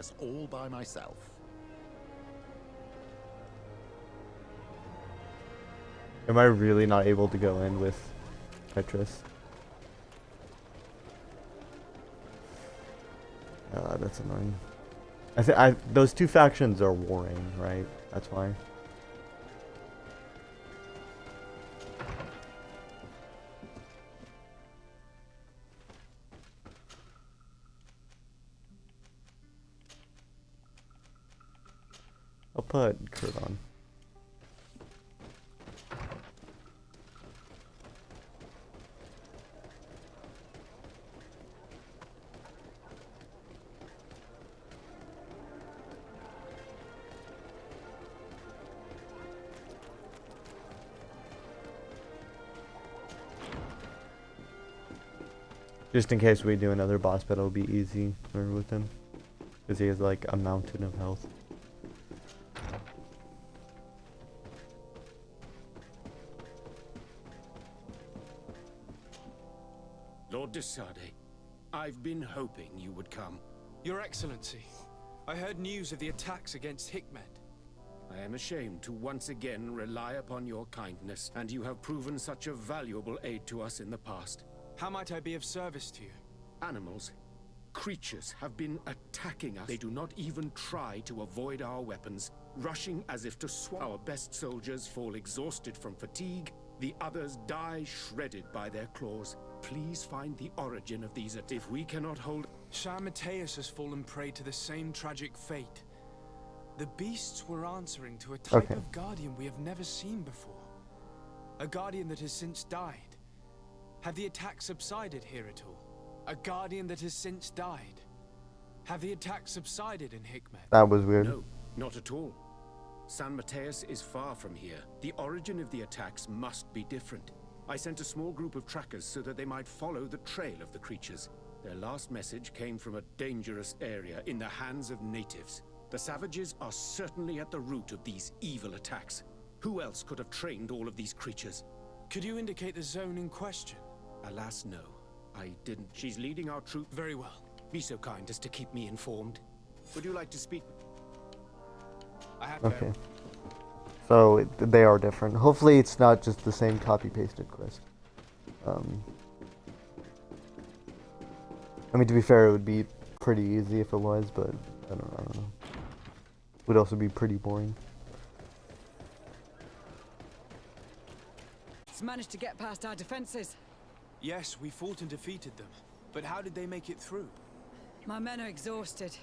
universe all by myself. Am I really not able to go in with Petrus? That's annoying. Those two factions are warring, right? That's why. I'll put Kurt on. Just in case we do another boss battle, it'll be easy with him. Because he has like a mountain of health. Lord Desade, I've been hoping you would come. Your Excellency, I heard news of the attacks against Hikmet. I am ashamed to once again rely upon your kindness, and you have proven such a valuable aid to us in the past. How might I be of service to you? Animals, creatures have been attacking us. They do not even try to avoid our weapons, rushing as if to swallow. Our best soldiers fall exhausted from fatigue, the others die shredded by their claws. Please find the origin of these attacks. If we cannot hold... San Mateus has fallen prey to the same tragic fate. The beasts were answering to a type of guardian we have never seen before. A guardian that has since died. Have the attacks subsided here at all? A guardian that has since died. Have the attacks subsided in Hikmet? That was weird. No, not at all. San Mateus is far from here. The origin of the attacks must be different. I sent a small group of trackers so that they might follow the trail of the creatures. Their last message came from a dangerous area in the hands of natives. The savages are certainly at the root of these evil attacks. Who else could have trained all of these creatures? Could you indicate the zone in question? Alas, no. I didn't. She's leading our troop. Very well. Be so kind as to keep me informed. Would you like to speak? I have Okay. So they are different. Hopefully it's not just the same copy-pasted quest. I mean, to be fair, it would be pretty easy if it was, but I don't know. It would also be pretty boring. It's managed to get past our defenses. Yes, we fought and defeated them. But how did they make it through? My men are exhausted.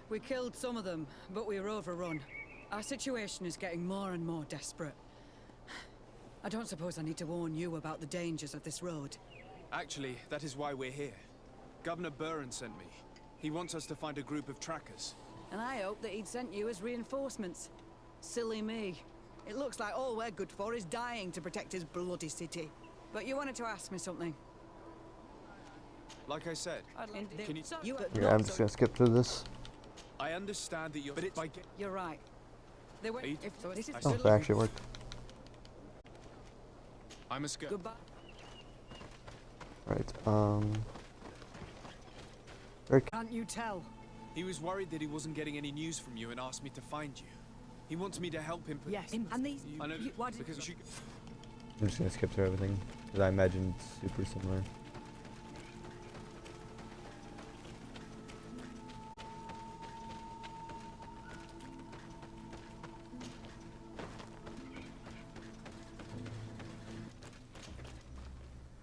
We killed some of them, but we were overrun. Our situation is getting more and more desperate. I don't suppose I need to warn you about the dangers of this road. Actually, that is why we're here. Governor Burren sent me. He wants us to find a group of trackers. And I hope that he'd sent you as reinforcements. Silly me. It looks like all we're good for is dying to protect his bloody city. But you wanted to ask me something. Like I said, can you... Yeah, I'm just gonna skip through this. I understand that you're... But it's... You're right. They were... This is Oh, that actually worked. I must go. Goodbye. Right, Can't you tell? He was worried that he wasn't getting any news from you and asked me to find you. He wants me to help him put... Yes, and these... I know, why did because you... I'm just gonna skip through everything, because I imagine it's super similar.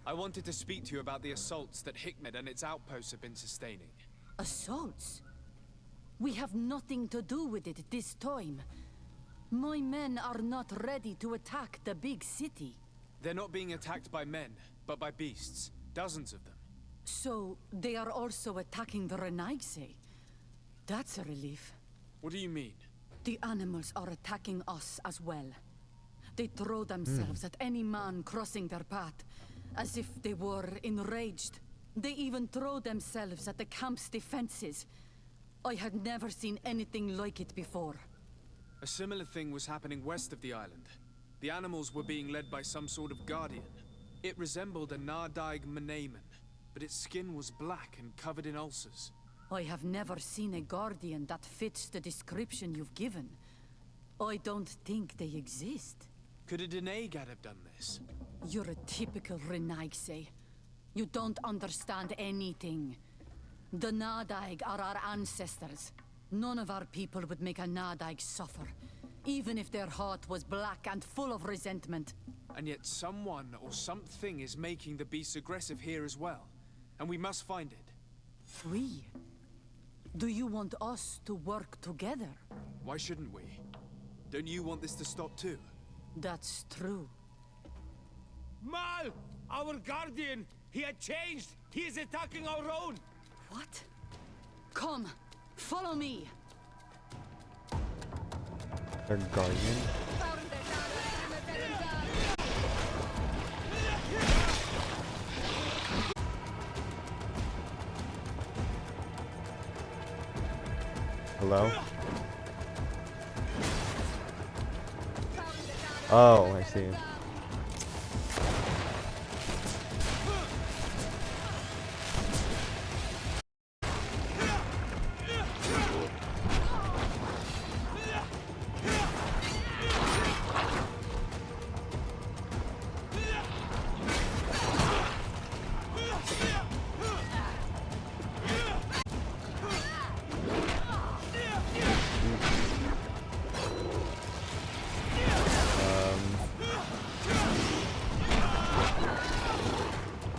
I wanted to speak to you about the assaults that Hikmet and its outposts have been sustaining. Assaults? We have nothing to do with it this time. My men are not ready to attack the big city. They're not being attacked by men, but by beasts. Dozens of them. So, they are also attacking the Renaigse. That's a relief. What do you mean? The animals are attacking us as well. They throw themselves at any man crossing their path, as if they were enraged. They even throw themselves at the camp's defenses. I had never seen anything like it before. A similar thing was happening west of the island. The animals were being led by some sort of guardian. It resembled a Nardaig Mnemen, but its skin was black and covered in ulcers. I have never seen a guardian that fits the description you've given. I don't think they exist. Could a Denegad have done this? You're a typical Renaigse. You don't understand anything. The Nadaig are our ancestors. None of our people would make a Nadaig suffer, even if their heart was black and full of resentment. And yet someone or something is making the beasts aggressive here as well. And we must find it. We? Do you want us to work together? Why shouldn't we? Don't you want this to stop too? That's true. Mal! Our guardian! He had changed! He is attacking our own! What? Come, follow me. Their guardian. Hello? Oh, I see.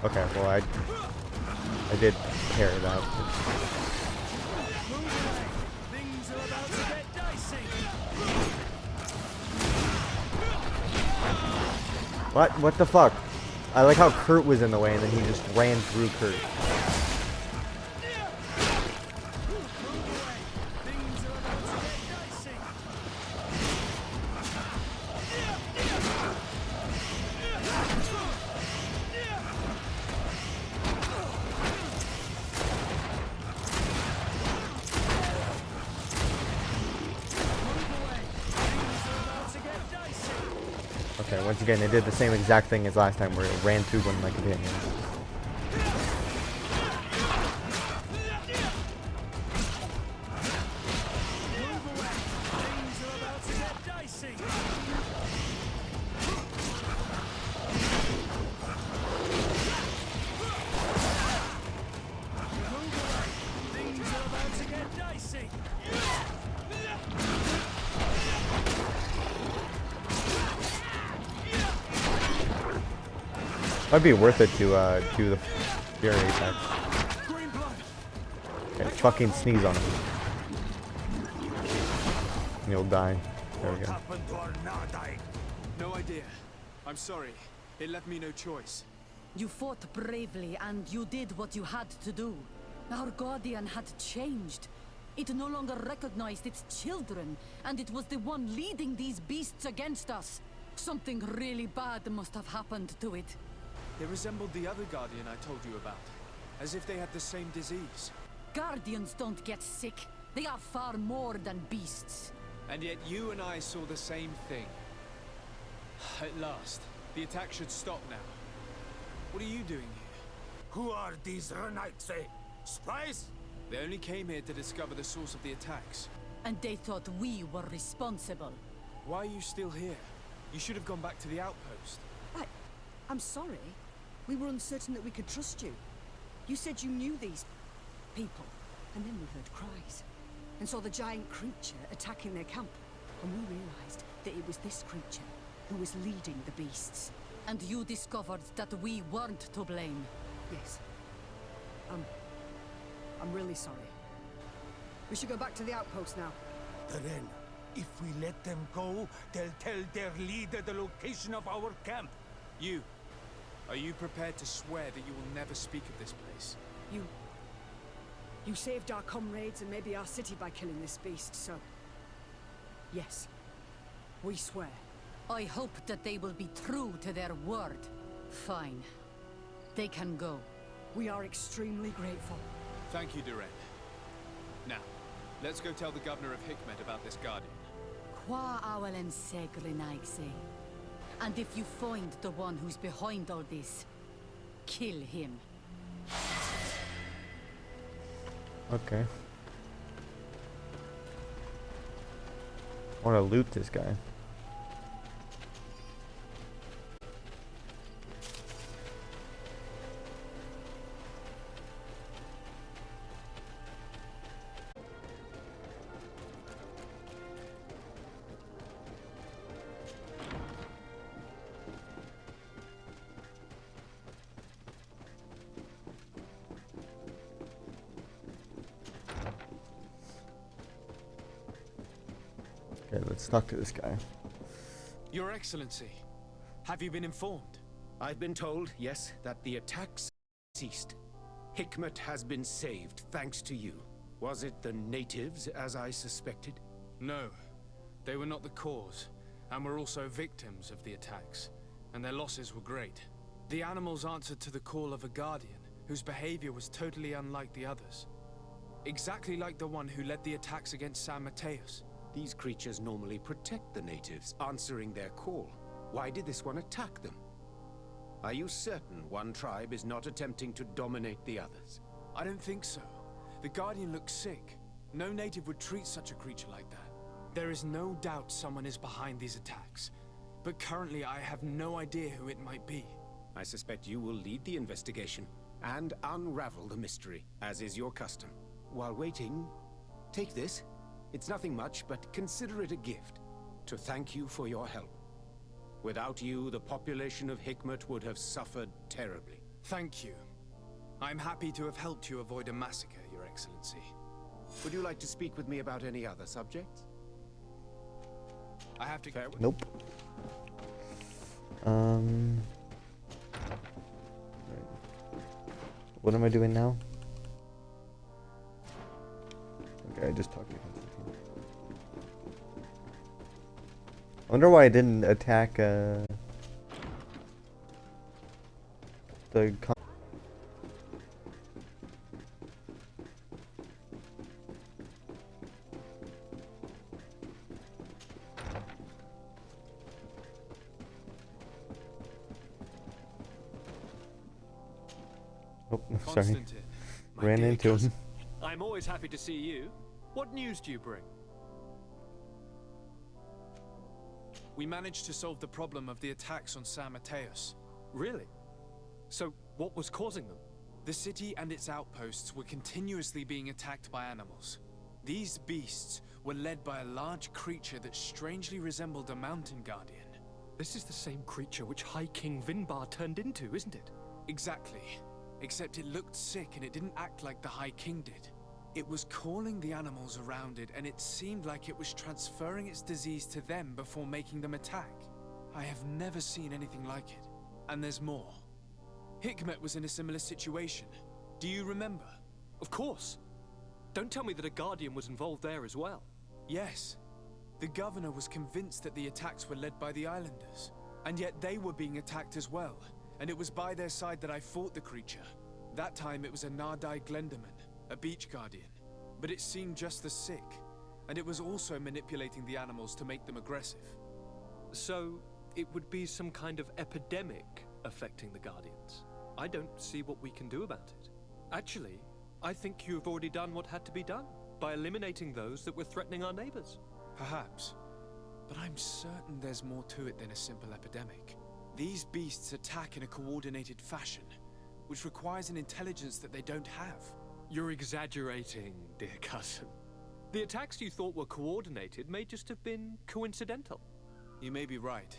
Okay, well I did tear it up. Things are about to get dicey! What? What the fuck? I like how Kurt was in the way and then he just ran through Kurt. Things are about to get dicey! Okay, once again, it did the same exact thing as last time where it ran through one of my companions. Things are about to get dicey! Things are about to get dicey! Might be worth it to do the fury attack. Green blood! Okay, fucking sneeze on him. And you'll die. There we go. Happened to our Nadaig? No idea. I'm sorry. It left me no choice. You fought bravely and you did what you had to do. Our guardian had changed. It no longer recognized its children, and it was the one leading these beasts against us. Something really bad must have happened to it. They resembled the other Guardian I told you about. As if they had the same disease. Guardians don't get sick. They are far more than beasts. And yet you and I saw the same thing. At last. The attack should stop now. What are you doing here? Who are these Renaigse? Spies? They only came here to discover the source of the attacks. And they thought we were responsible. Why are you still here? You should have gone back to the outpost. I'm sorry. We were uncertain that we could trust you. You said you knew these people, and then we heard cries, and saw the giant creature attacking their camp. And we realized that it was this creature who was leading the beasts. And you discovered that we weren't to blame. Yes. I'm really sorry. We should go back to the outpost now. Then, if we let them go, they'll tell their leader the location of our camp. You. Are you prepared to swear that you will never speak of this place? You saved our comrades and maybe our city by killing this beast, so... Yes. We swear. I hope that they will be true to their word. Fine. They can go. We are extremely grateful. Thank you, Duran. Now, let's go tell the governor of Hikmet about this Guardian. Qua awalen segrenaigse. And if you find the one who's behind all this, kill him. Okay. I want to loot this guy. Okay, let's talk to this guy. Your Excellency, have you been informed? I've been told, yes, that the attacks ceased. Hikmet has been saved, thanks to you. Was it the natives, as I suspected? No, they were not the cause, and were also victims of the attacks, and their losses were great. The animals answered to the call of a guardian, whose behavior was totally unlike the others. Exactly like the one who led the attacks against San Mateus. These creatures normally protect the natives, answering their call. Why did this one attack them? Are you certain one tribe is not attempting to dominate the others? I don't think so. The Guardian looks sick. No native would treat such a creature like that. There is no doubt someone is behind these attacks, but currently I have no idea who it might be. I suspect you will lead the investigation and unravel the mystery, as is your custom. While waiting, take this. It's nothing much, but consider it a gift, to thank you for your help. Without you, the population of Hikmet would have suffered terribly. Thank you. I'm happy to have helped you avoid a massacre, Your Excellency. Would you like to speak with me about any other subjects? I have to... Nope. What am I doing now? Okay, I just talked to Constantine. I wonder why I didn't attack the oh, sorry. Constantine, my Ran dear into cousin. him. I'm always happy to see you. What news do you bring? We managed to solve the problem of the attacks on San Mateus. Really? So, what was causing them? The city and its outposts were continuously being attacked by animals. These beasts were led by a large creature that strangely resembled a mountain guardian. This is the same creature which High King Vinbar turned into, isn't it? Exactly. Except it looked sick and it didn't act like the High King did. It was calling the animals around it, and it seemed like it was transferring its disease to them before making them attack. I have never seen anything like it. And there's more. Hikmet was in a similar situation. Do you remember? Of course. Don't tell me that a Guardian was involved there as well. Yes. The governor was convinced that the attacks were led by the islanders. And yet they were being attacked as well. And it was by their side that I fought the creature. That time it was a Nardai Glenderman, a beach guardian. But it seemed just as sick. And it was also manipulating the animals to make them aggressive. So, it would be some kind of epidemic affecting the Guardians. I don't see what we can do about it. Actually, I think you've already done what had to be done, by eliminating those that were threatening our neighbors. Perhaps. But I'm certain there's more to it than a simple epidemic. These beasts attack in a coordinated fashion, which requires an intelligence that they don't have. You're exaggerating, dear cousin. The attacks you thought were coordinated may just have been coincidental. You may be right,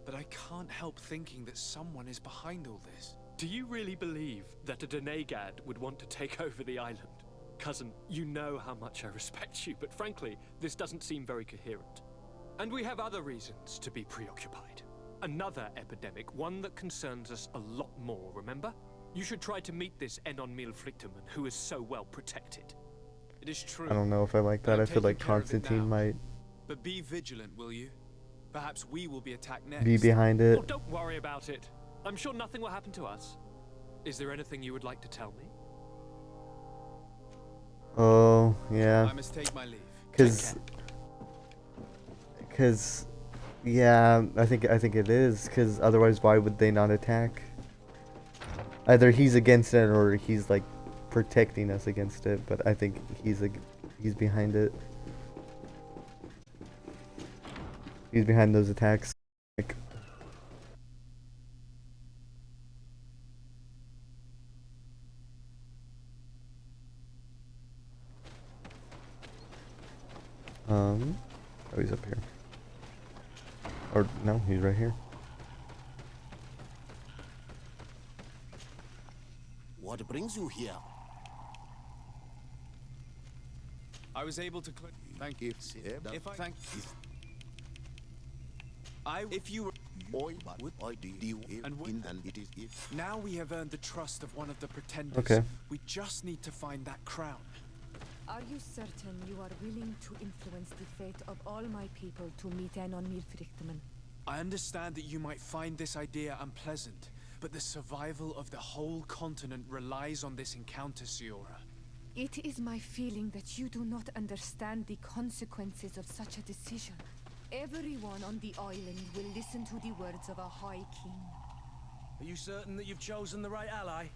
but I can't help thinking that someone is behind all this. Do you really believe that a Denegad would want to take over the island? Cousin, you know how much I respect you, but frankly, this doesn't seem very coherent. And we have other reasons to be preoccupied. Another epidemic, one that concerns us a lot more, remember? You should try to meet this Enon Milflicterman, who is so well protected. It is true. I don't know if I like that. I'm I feel like taking care of it Constantine now. might But be vigilant, will you? Perhaps we will be attacked next. be behind it. Oh, don't worry about it. I'm sure nothing will happen to us. Is there anything you would like to tell me? Oh, yeah. I must take my leave. Cause, yeah, I think it is. Cause otherwise, why would they not attack? Either he's against it, or he's like protecting us against it, but I think he's behind it. He's behind those attacks. Like, oh, he's up here. Or no, he's right here. What brings you here? I was able to thank you. If I thank if you were and it is now we have earned the trust of one of the pretenders. Okay. We just need to find that crown. Are you certain you are willing to influence the fate of all my people to meet en on Milfrichtman? I understand that you might find this idea unpleasant, but the survival of the whole continent relies on this encounter, Siora. It is my feeling that you do not understand the consequences of such a decision. Everyone on the island will listen to the words of a High King. Are you certain that you've chosen the right ally?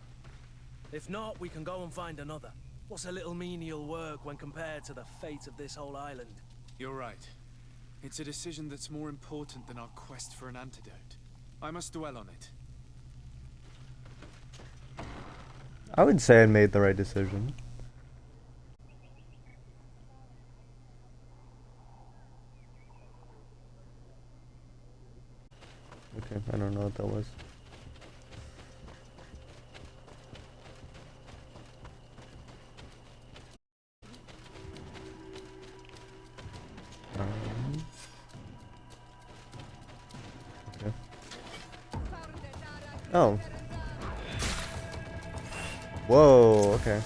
If not, we can go and find another. What's a little menial work when compared to the fate of this whole island? You're right. It's a decision that's more important than our quest for an antidote. I must dwell on it. I would say I made the right decision. Okay, I don't know what that was. Okay. Oh. Whoa, okay.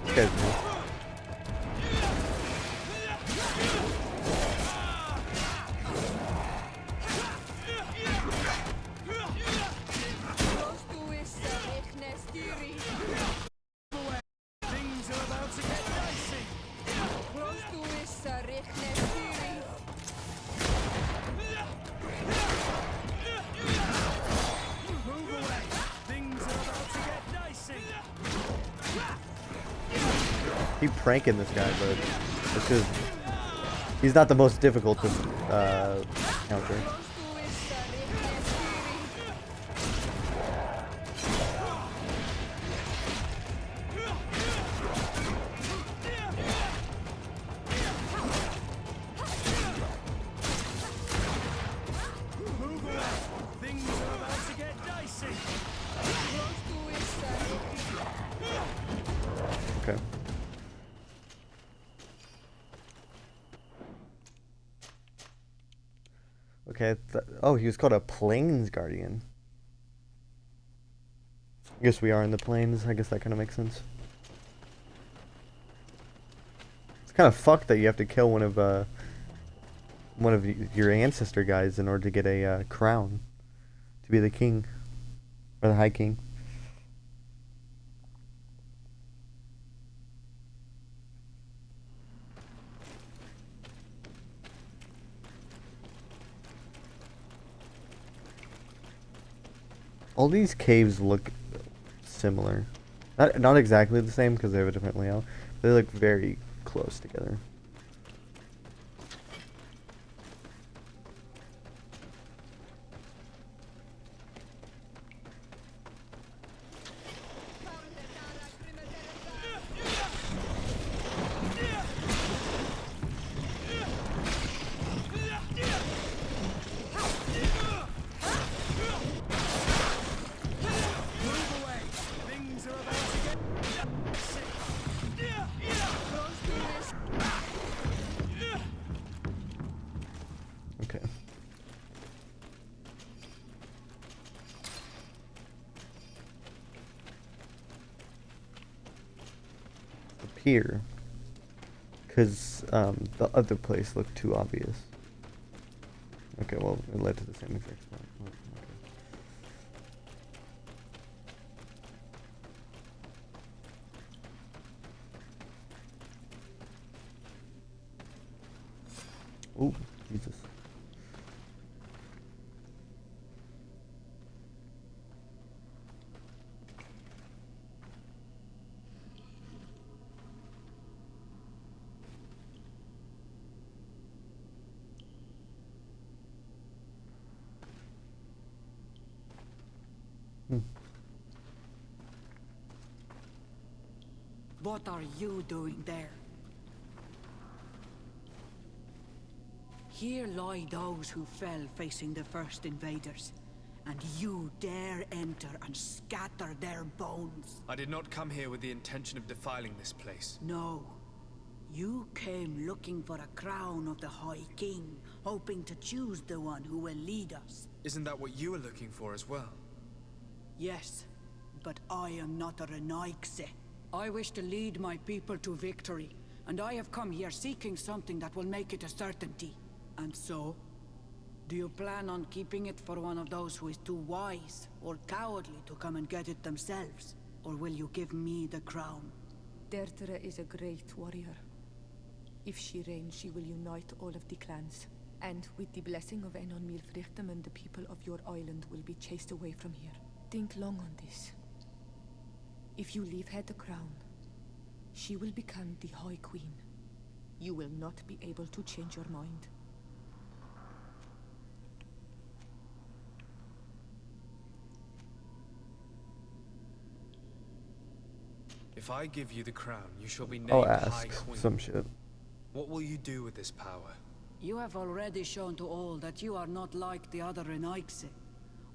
Scares me. Keep pranking this guy, but it's just he's not the most difficult to counter. Okay. Okay. Oh, he was called a Plains Guardian. I guess we are in the plains. I guess that kind of makes sense. It's kind of fucked that you have to kill one of your ancestor guys in order to get a crown to be the king or the High King. All these caves look similar. Not exactly the same because they have a different layout. But they look very close together. Okay. Up here. Because the other place looked too obvious. Okay, well, it led to the same exact spot. Oh, okay. Ooh, Jesus. What are you doing there? Here lie those who fell facing the first invaders, and you dare enter and scatter their bones. I did not come here with the intention of defiling this place. No. You came looking for a crown of the High King, hoping to choose the one who will lead us. Isn't that what you were looking for as well? Yes, but I am not a Renaigse. I wish to lead my people to victory, and I have come here seeking something that will make it a certainty. And so, do you plan on keeping it for one of those who is too wise or cowardly to come and get it themselves? Or will you give me the crown? Deirdre is a great warrior. If she reigns, she will unite all of the clans. And with the blessing of Enon Milfrichtem, the people of your island will be chased away from here. Think long on this. If you leave her the crown, she will become the High Queen. You will not be able to change your mind. If I give you the crown, you shall be named I'll High ask Queen. some shit. What will you do with this power? You have already shown to all that you are not like the other Renaigse.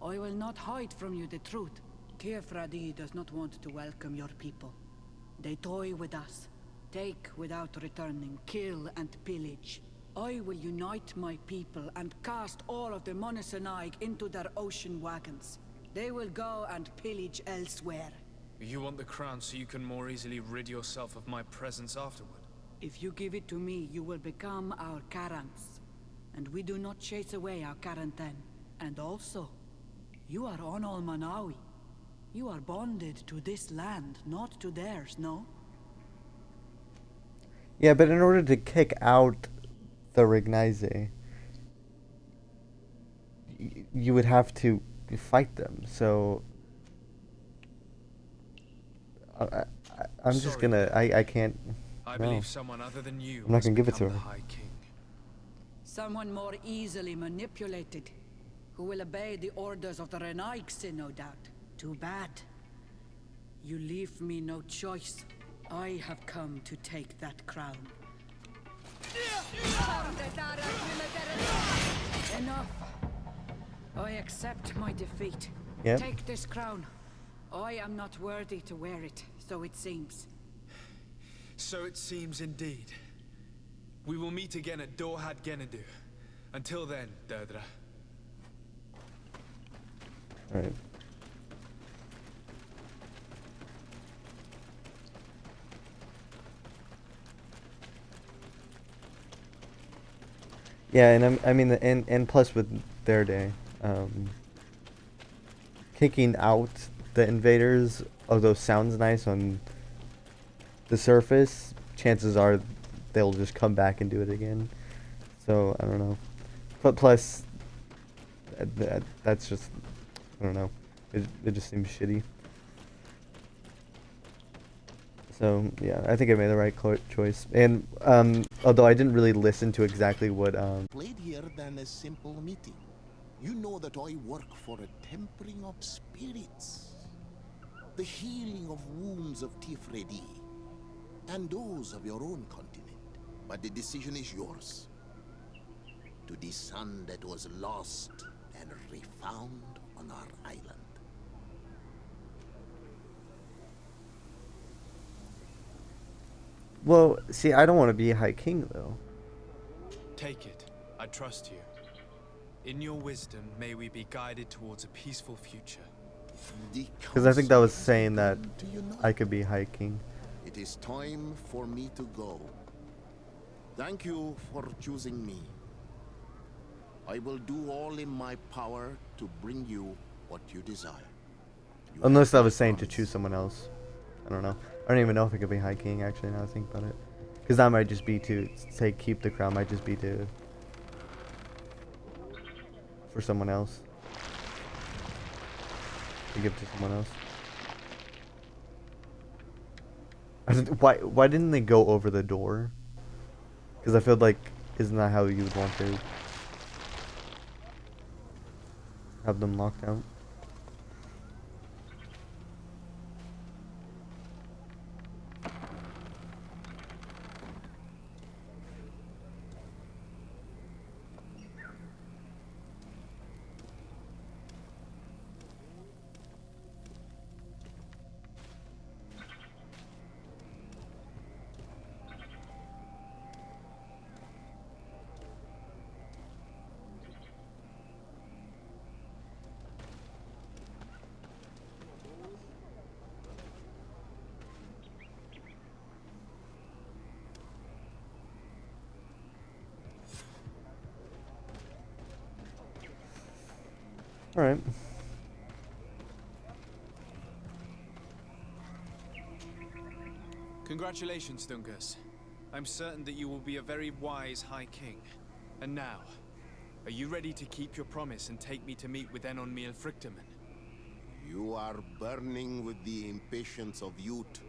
I will not hide from you the truth. Kefradi does not want to welcome your people. They toy with us, take without returning, kill and pillage. I will unite my people and cast all of the Monesenaig into their ocean wagons. They will go and pillage elsewhere. You want the crown so you can more easily rid yourself of my presence afterward? If you give it to me, you will become our Karants. And we do not chase away our Karanten. And also, you are Onol Manawi. You are bonded to this land, not to theirs, no? Yeah, but in order to kick out the Rignaise, you would have to fight them. So I'm just gonna. I can't. I No. believe someone other than you I'm not gonna give it to become her. the High King. Someone more easily manipulated, who will obey the orders of the Renaigse, no doubt. Too bad. You leave me no choice. I have come to take that crown. Enough. I accept my defeat. Yep. Take this crown. I am not worthy to wear it, so it seems. So it seems indeed. We will meet again at Dorhad Genadu. Until then, Deirdre. Alright. Yeah, and I mean, and plus with their day, kicking out the invaders, although sounds nice on the surface, chances are they'll just come back and do it again. So I don't know. But plus, that's just, I don't know. It just seems shitty. So yeah, I think I made the right choice. And although I didn't really listen to exactly what Played here than a simple meeting. You know that I work for a tempering of spirits, the healing of wounds of Tifredi, and those of your own continent. But the decision is yours. To the son that was lost and refound on our island. well, see, I don't want to be a High King though. Take it. I trust you. In your wisdom, may we be guided towards a peaceful future. Because I think that was saying that I could be High King. It is time for me to go. Thank you for choosing me. I will do all in my power to bring you what you desire. You Unless have I was my saying to promise. choose someone else. I don't know. I don't even know if I could be High King, actually, now I think about it. Because that might just be to say keep the crown, might just be to... for someone else. To give to someone else. Why didn't they go over the door? Because I feel like, isn't that how you would want to have them locked out? Alright. Congratulations, Dungus. I'm certain that you will be a very wise High King. And now, are you ready to keep your promise and take me to meet with Enon Miel Frichtemann? You are burning with the impatience of youth.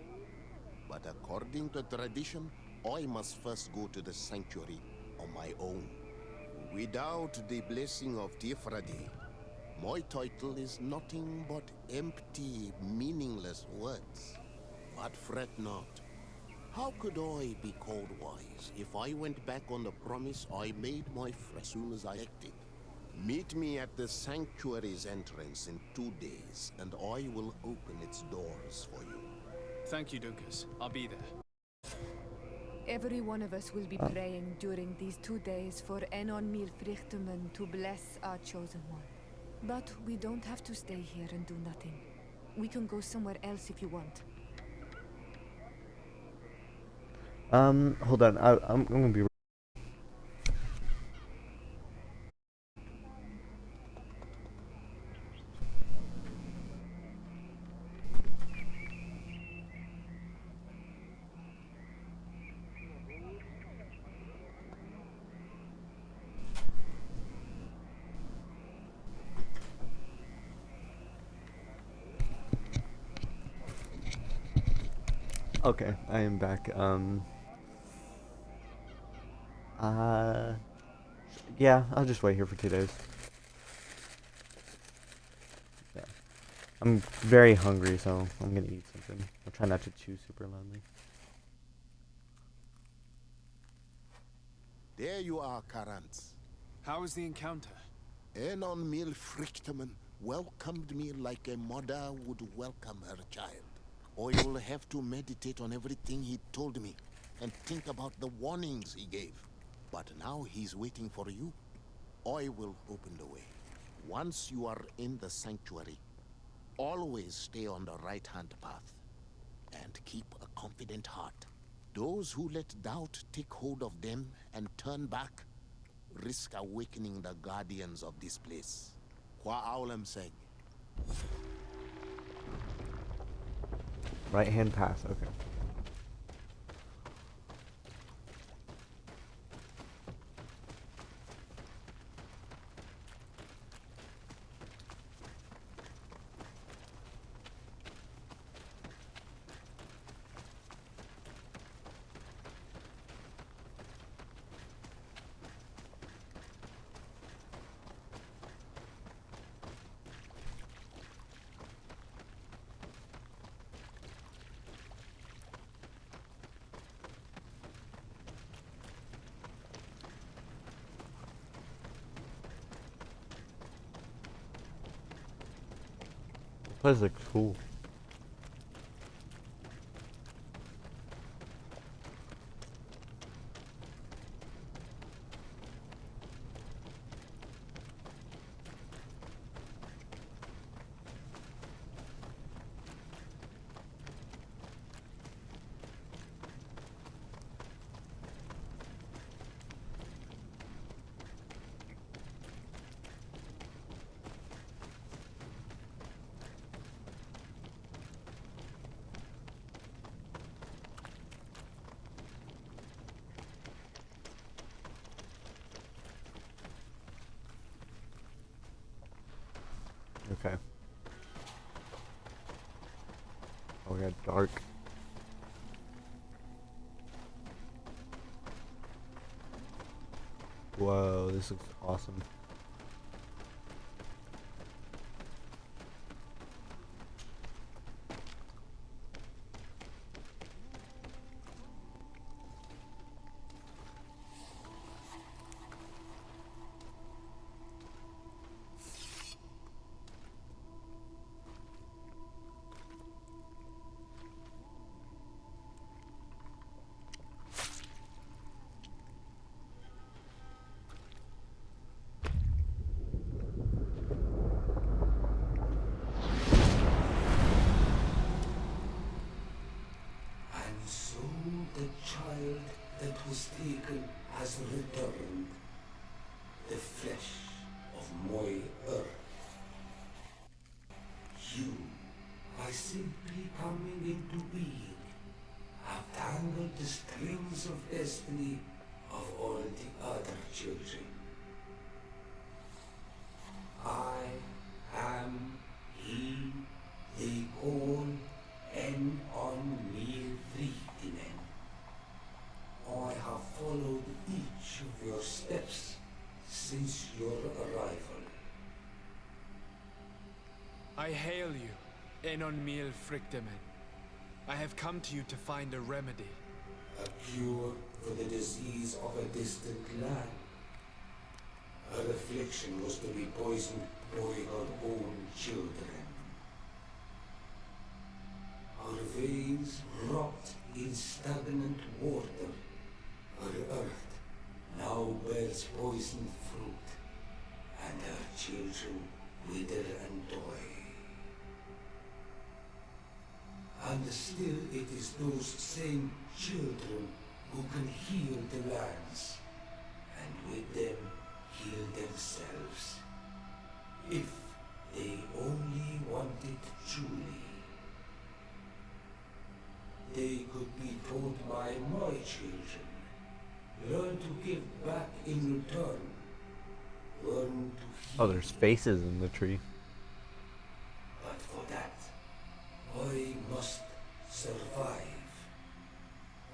But according to tradition, I must first go to the sanctuary on my own. Without the blessing of Tifradi, my title is nothing but empty, meaningless words. But fret not. How could I be called wise if I went back on the promise I made my friend as soon as I acted? Meet me at the sanctuary's entrance in 2 days, and I will open its doors for you. Thank you, Dungus. I'll be there. Every one of us will be praying during these 2 days for Enon Miel Frichtemann to bless our chosen one. But we don't have to stay here and do nothing. We can go somewhere else if you want. Hold on. I'm gonna be. Okay, I am back. Yeah, I'll just wait here for 2 days. Yeah. I'm very hungry, so I'm gonna eat something. I'll try not to chew super loudly. There you are, Karantz. How was the encounter? Enon Miel Frichtemann welcomed me like a mother would welcome her child. I will have to meditate on everything he told me and think about the warnings he gave. But now he's waiting for you. I will open the way. Once you are in the sanctuary, always stay on the right-hand path and keep a confident heart. Those who let doubt take hold of them and turn back risk awakening the guardians of this place. Qua Aulem Seg. Right hand pass, okay. This place looks cool. Okay. Oh, we got dark. Whoa, this looks awesome. was taken as returned, the flesh of my earth. You, by simply coming into being, have tangled the strings of destiny of all the other children. I am he they call en on me Vrichtinen. I have followed each of your steps since your arrival. I hail you, Enon Mil Frichtemen. I have come to you to find a remedy. A cure for the disease of a distant land. Her affliction was to be poisoned by her own children. Her veins rot in stagnant water. Her earth now bears poisoned fruit, and her children wither and die. And still it is those same children who can heal the lands, and with them heal themselves, if they only want it truly. They could be taught by my children, learn to give back in return, learn to heal. Oh, there's faces in the tree. But for that, I must survive.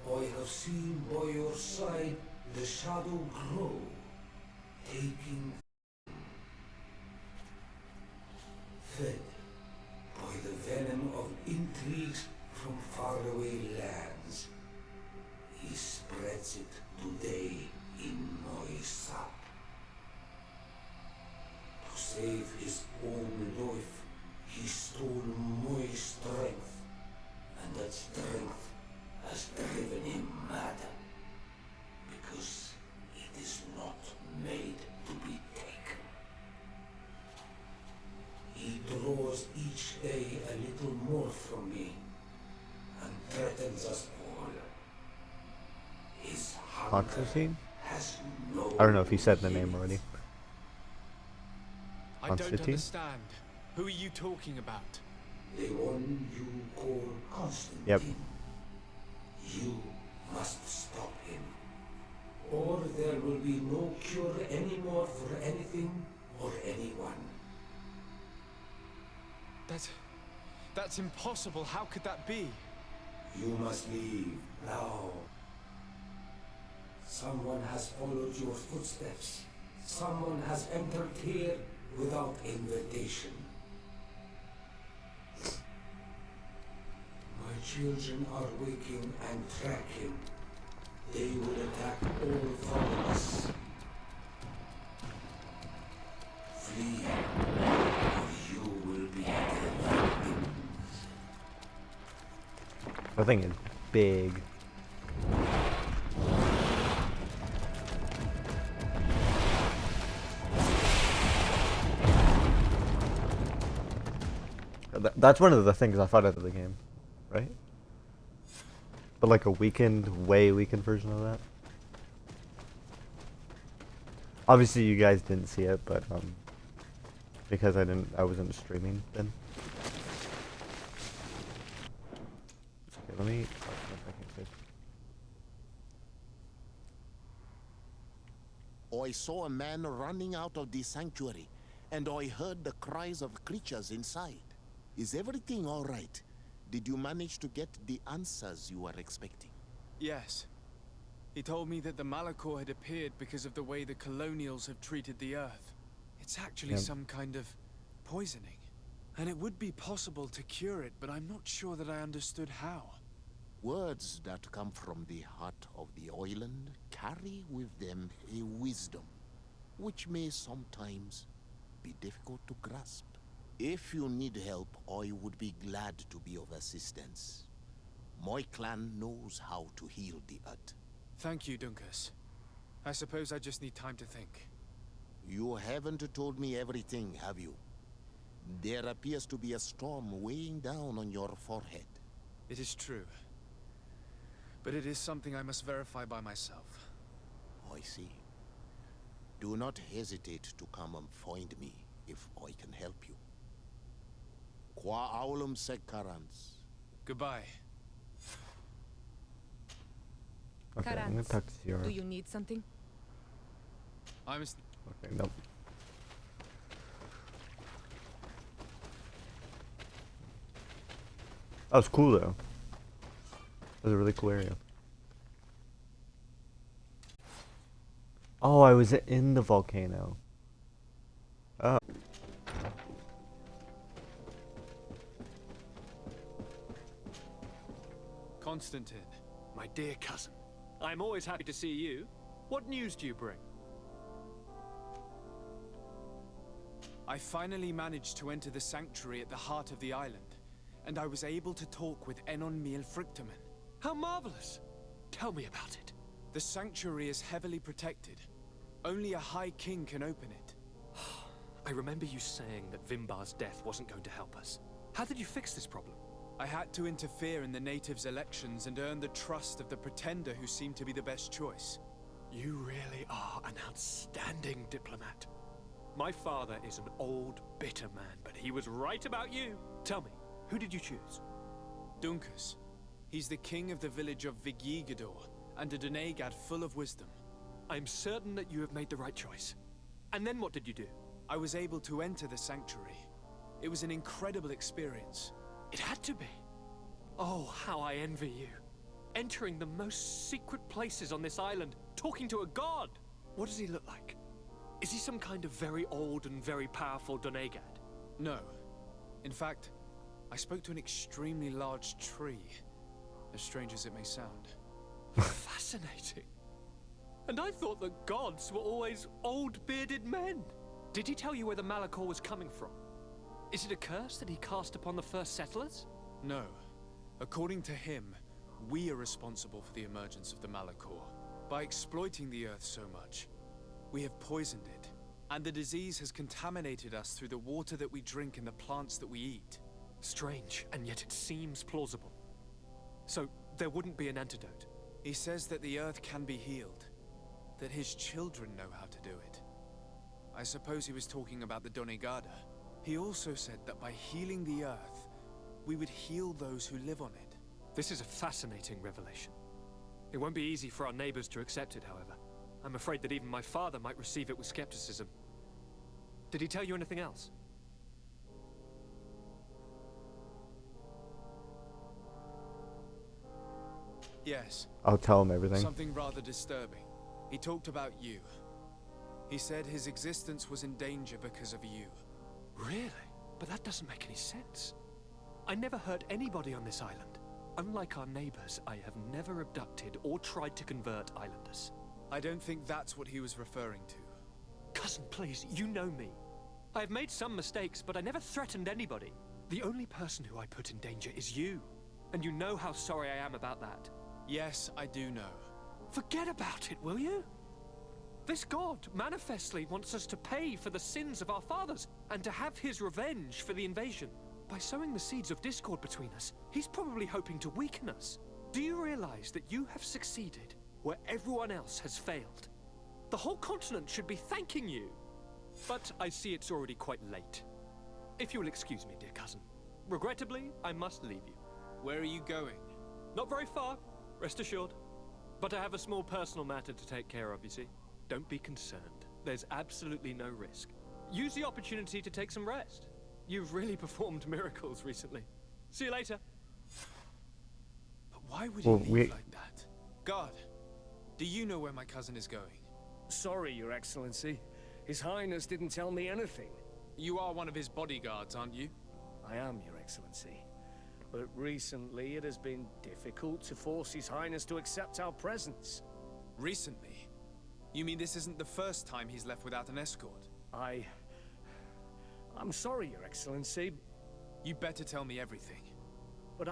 I have seen by your side the shadow grow, taking fed by the venom of intrigues from faraway lands. He spreads it today in my sap. To save his own life, he stole my strength, and that strength has driven him mad, because it is not made to be taken. He draws each day a little more from me, and threatens us all. His hunger Constantine? has no I don't know if he said the name already. I don't Constantine? understand. Who are you talking about? The one you call Constantine. Yep. You must stop him, or there will be no cure anymore for anything or anyone. That's impossible. How could that be? You must leave now. Someone has followed your footsteps. Someone has entered here without invitation. My children are waking and tracking. They will attack all followers. Flee, or you will be their victims. The thing is big. That's one of the things I thought out of the game, right? But like a weakened, way weakened version of that. Obviously, you guys didn't see it, but because I wasn't streaming then. Okay, let me. I saw a man running out of the sanctuary, and I heard the cries of creatures inside. Is everything all right? Did you manage to get the answers you were expecting? Yes. He told me that the Malachor had appeared because of the way the colonials have treated the Earth. It's actually some kind of poisoning. And it would be possible to cure it, but I'm not sure that I understood how. Words that come from the heart of the island carry with them a wisdom, which may sometimes be difficult to grasp. If you need help, I would be glad to be of assistance. My clan knows how to heal the earth. Thank you, Dunkus. I suppose I just need time to think. You haven't told me everything, have you? There appears to be a storm weighing down on your forehead. It is true. But it is something I must verify by myself. I see. Do not hesitate to come and find me if I can help you. Qua aulum secarans. Goodbye. Okay, I'm gonna talk to Sierra. Do you need something? Okay, nope. That was cool though. That was a really cool area. Oh, I was in the volcano. Oh. Constantine. My dear cousin, I'm always happy to see you. What news do you bring? I finally managed to enter the sanctuary at the heart of the island, and I was able to talk with Enon Miel Frictamen. How marvelous! Tell me about it. The sanctuary is heavily protected. Only a High King can open it. I remember you saying that Vimbar's death wasn't going to help us. How did you fix this problem? I had to interfere in the natives' elections and earn the trust of the pretender who seemed to be the best choice. You really are an outstanding diplomat. My father is an old, bitter man, but he was right about you. Tell me, who did you choose? Dunkus. He's the king of the village of Vigyigador, and a Donegad full of wisdom. I'm certain that you have made the right choice. And then what did you do? I was able to enter the sanctuary. It was an incredible experience. It had to be. Oh, how I envy you. Entering the most secret places on this island, talking to a god. What does he look like? Is he some kind of very old and very powerful Donegad? No. In fact, I spoke to an extremely large tree, as strange as it may sound. Fascinating. And I thought that gods were always old, bearded men. Did he tell you where the Malachor was coming from? Is it a curse that he cast upon the first settlers? No. According to him, we are responsible for the emergence of the Malachor. By exploiting the earth so much, we have poisoned it, and the disease has contaminated us through the water that we drink and the plants that we eat. Strange, and yet it seems plausible. So, there wouldn't be an antidote? He says that the earth can be healed, that his children know how to do it. I suppose he was talking about the Donegada. He also said that by healing the earth, we would heal those who live on it. This is a fascinating revelation. It won't be easy for our neighbors to accept it, however. I'm afraid that even my father might receive it with skepticism. Did he tell you anything else? Yes. I'll tell him everything. Something rather disturbing. He talked about you. He said his existence was in danger because of you. Really? But that doesn't make any sense. I never hurt anybody on this island. Unlike our neighbors, I have never abducted or tried to convert islanders. I don't think that's what he was referring to. Cousin, please, you know me. I have made some mistakes, but I never threatened anybody. The only person who I put in danger is you. And you know how sorry I am about that. Yes, I do know. Forget about it, will you? This god manifestly wants us to pay for the sins of our fathers and to have his revenge for the invasion. By sowing the seeds of discord between us, he's probably hoping to weaken us. Do you realize that you have succeeded where everyone else has failed? The whole continent should be thanking you. But I see it's already quite late. If you will excuse me, dear cousin. Regrettably, I must leave you. Where are you going? Not very far, rest assured. But I have a small personal matter to take care of, you see. Don't be concerned. There's absolutely no risk. Use the opportunity to take some rest. You've really performed miracles recently. See you later. But why would he leave like that? God, do you know where my cousin is going? Sorry, Your Excellency. His Highness didn't tell me anything. You are one of his bodyguards, aren't you? I am, Your Excellency. But recently it has been difficult to force His Highness to accept our presence. Recently? You mean this isn't the first time he's left without an escort? I'm sorry, Your Excellency. You better tell me everything. But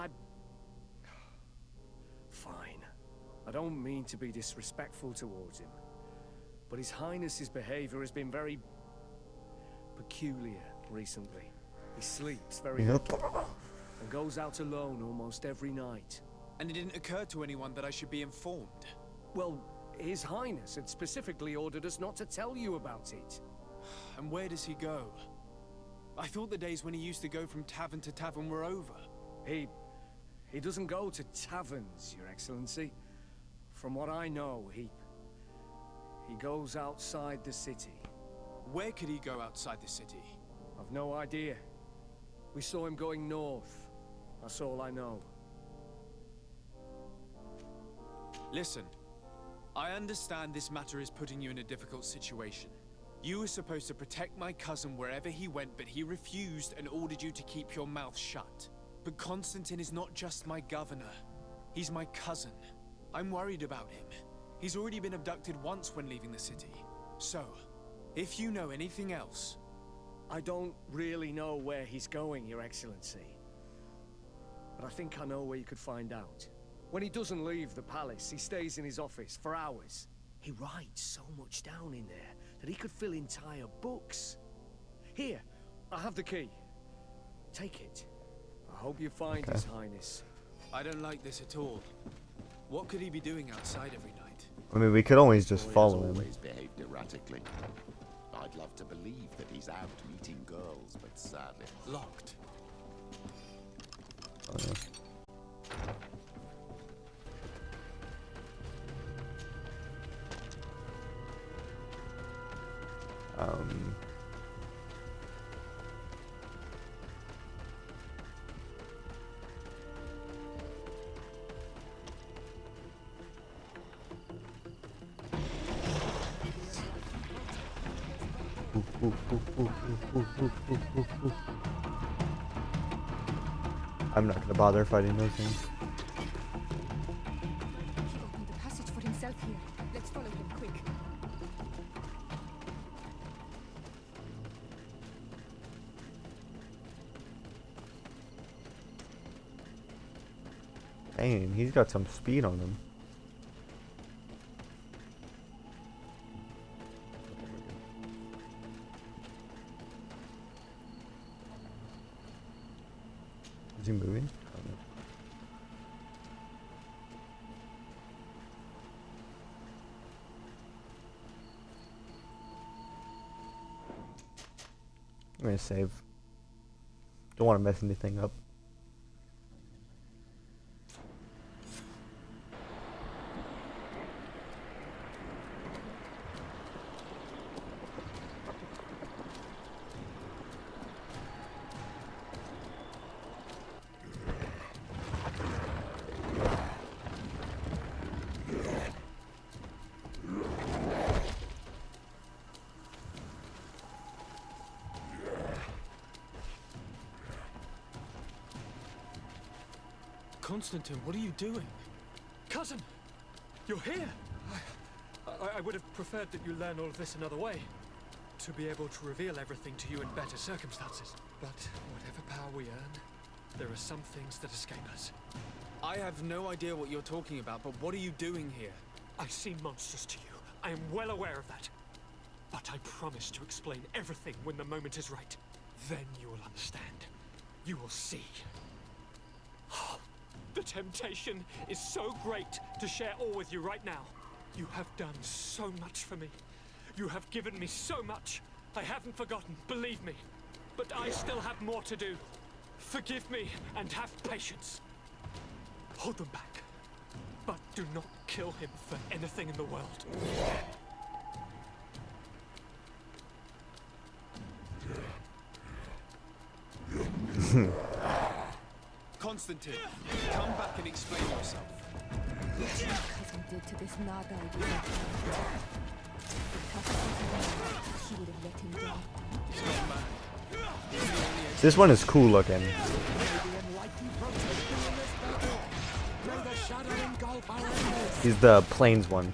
Fine. I don't mean to be disrespectful towards him. But His Highness's behavior has been very peculiar recently. He sleeps very little and goes out alone almost every night. And it didn't occur to anyone that I should be informed? Well, His Highness had specifically ordered us not to tell you about it. And where does he go? I thought the days when he used to go from tavern to tavern were over. He doesn't go to taverns, Your Excellency. From what I know, he goes outside the city. Where could he go outside the city? I've no idea. We saw him going north. That's all I know. Listen, I understand this matter is putting you in a difficult situation. You were supposed to protect my cousin wherever he went, but he refused and ordered you to keep your mouth shut. But Constantine is not just my governor. He's my cousin. I'm worried about him. He's already been abducted once when leaving the city. So, if you know anything else... I don't really know where he's going, Your Excellency. But I think I know where you could find out. When he doesn't leave the palace, he stays in his office for hours. He writes so much down in there that he could fill entire books. Here, I have the key. Take it. I hope you find His Highness. I don't like this at all. What could he be doing outside every night? I mean, we could always just follow him. Always behaved erratically. I'd love to believe that he's out meeting girls, but sadly... Locked. Oh, yeah. I'm not gonna bother fighting those things. He opened the passage for himself here. Let's follow him quick. Dang, he's got some speed on him. Is he moving? Oh, no. I'm gonna save. Don't want to mess anything up. Constantine, what are you doing? Cousin! You're here! I would have preferred that you learn all of this another way. To be able to reveal everything to you in better circumstances. But whatever power we earn, there are some things that escape us. I have no idea what you're talking about, but what are you doing here? I seem monstrous to you. I am well aware of that. But I promise to explain everything when the moment is right. Then you will understand. You will see. The temptation is so great to share all with you right now. You have done so much for me. You have given me so much. I haven't forgotten, believe me. But I still have more to do. Forgive me and have patience. Hold them back. But do not kill him for anything in the world. Constantine, come back and explain yourself. What your cousin did to this Nada, he would have let him die. He's not mad. This one is cool looking. He's the plains one.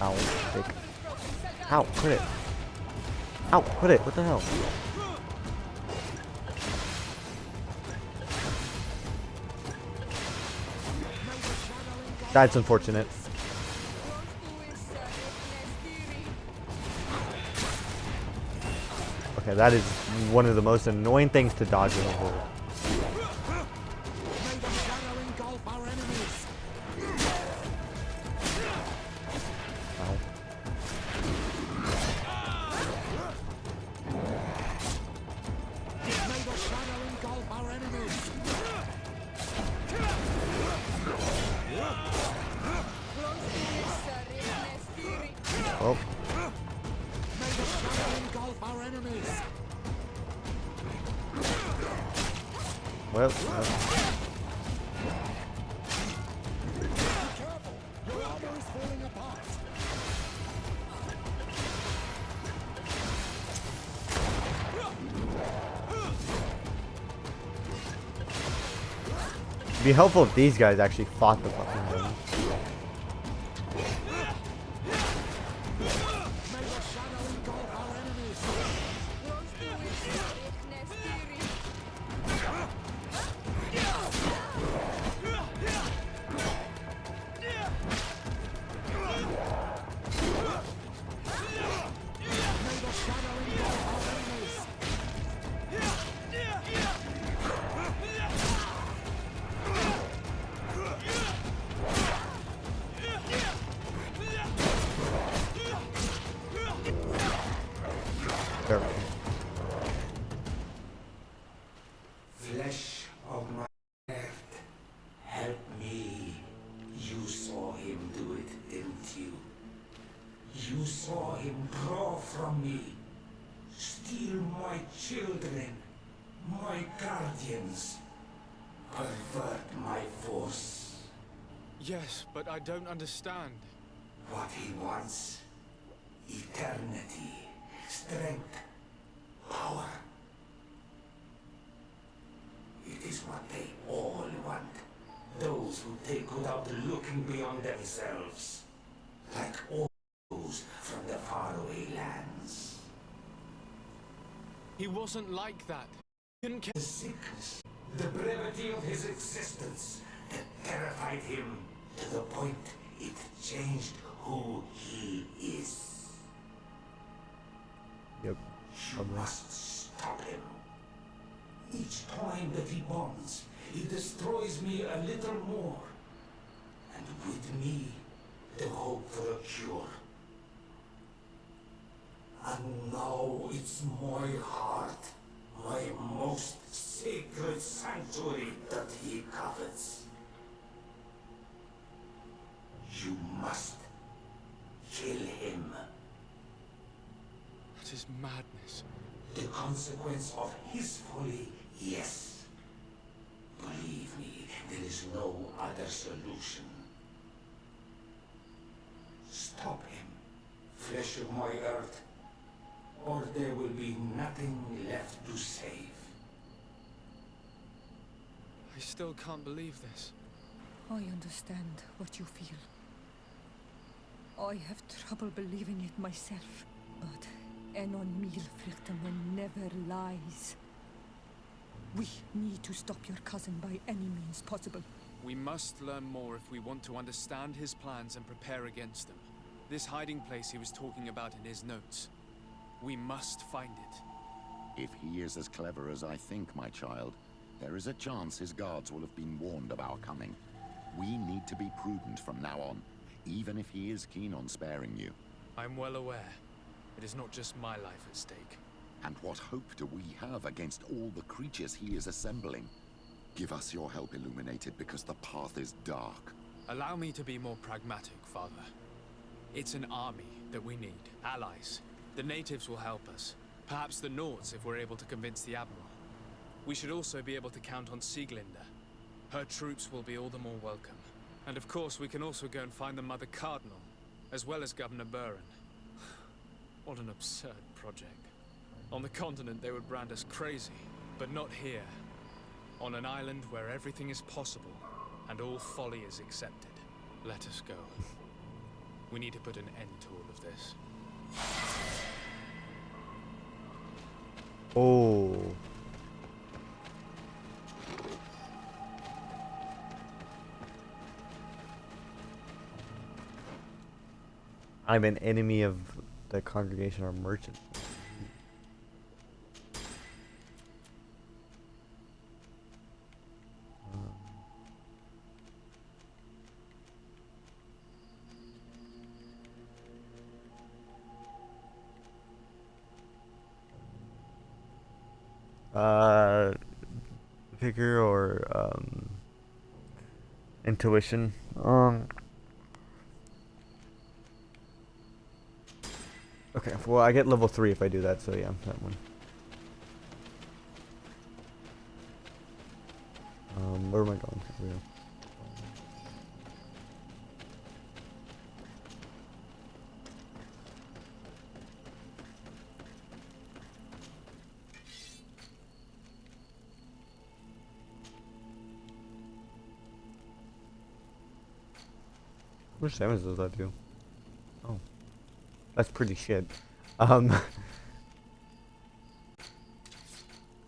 Ow. Sick. Ow, quit it. Ow, quit it. What the hell? That's unfortunate. Okay, that is one of the most annoying things to dodge in the world. Ow. Oh. Well, it'd be helpful if these guys actually fought the fucking thing. Flesh of my earth, help me. You saw him do it, didn't you? You saw him draw from me, steal my children, my guardians, pervert my force. Yes, but I don't understand. What he wants, eternity, strength, power. It is what they all want. Those who take without looking beyond themselves. Like all those from the faraway lands. He wasn't like that. He didn't care. The sickness, the brevity of his existence that terrified him to the point it changed who he is. Yep. You must stop him. Each time that he bonds, he destroys me a little more. And with me, the hope for a cure. And now it's my heart, my most sacred sanctuary that he covets. You must kill him. That is madness. The consequence of his folly, yes. Believe me, there is no other solution. Stop him, flesh of my earth, or there will be nothing left to save. I still can't believe this. I understand what you feel. I have trouble believing it myself, but Enon Milfrichtemon never lies. We need to stop your cousin by any means possible. We must learn more if we want to understand his plans and prepare against them. This hiding place he was talking about in his notes. We must find it. If he is as clever as I think, my child, there is a chance his guards will have been warned of our coming. We need to be prudent from now on, even if he is keen on sparing you. I'm well aware. It is not just my life at stake. And what hope do we have against all the creatures he is assembling? Give us your help, Illuminated, because the path is dark. Allow me to be more pragmatic, Father. It's an army that we need, allies. The natives will help us. Perhaps the Nords if we're able to convince the Admiral. We should also be able to count on Sieglinde. Her troops will be all the more welcome. And of course, we can also go and find the Mother Cardinal, as well as Governor Buren. What an absurd project. On the continent, they would brand us crazy, but not here. On an island where everything is possible, and all folly is accepted. Let us go. We need to put an end to all of this. Oh. I'm an enemy of the congregation of merchants. Vigor or intuition. Okay, well I get level 3 if I do that, so yeah, that one. Where am I going? Here we go. Which damage does that do? Oh. That's pretty shit.